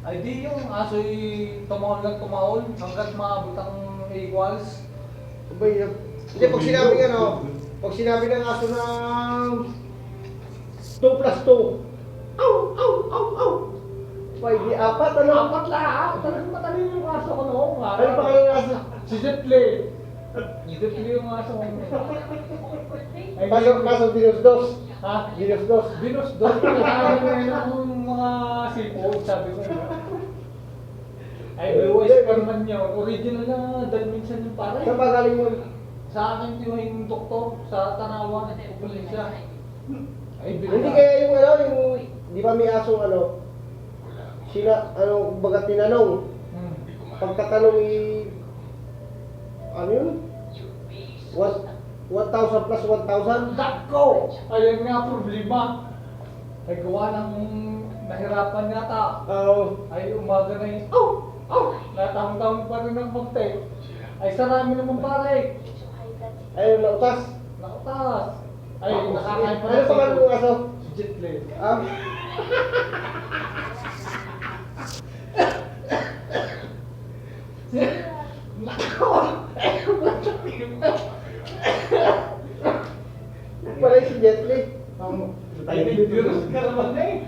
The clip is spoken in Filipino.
Ay di yung aso'y tumahol ng tumahol hanggat maabot ang equals. Ba yun? Hindi, pag sinabi nga, no? Pag sinabi ng aso ng 2 plus 2. Aw! Aw! Aw! Aw! May di apat, ano? Apat lang! Talagang matalino yung aso ko noong. Ano pa kayo ng aso? Si Zetle. Si Zetle yung aso ko. Kaso dinos dos. Ha? Dinos dos. Binos doon. Kaya ng mga sipog, sabi ko. Ay, blue eyes pa naman yun. Original na Dalmatian yung pare. Saan ba galing yun? Sa akin yung doktor sa Tanawan, Probinsya. Ay, Hindi kaya yung ano, yung... Di ba may asong ano? Sila, ano, baga tinanong. Hmm. Pagkatanong ano yun? 1,000 plus 1,000? Dako! Ayun nga problema. Ay gawa ng nahirapan yata. Oo. Ay umaga na yun. Oh! Oh! Natahong-tahong pa rin ang magte. Ay sarami naman pare. Ayun, nautas. Nautas. Ay nakakain pa Ano pa nga ng aso? Si Jetley. Nako! Pala si Jet Li. Ay, may virus ka naman eh.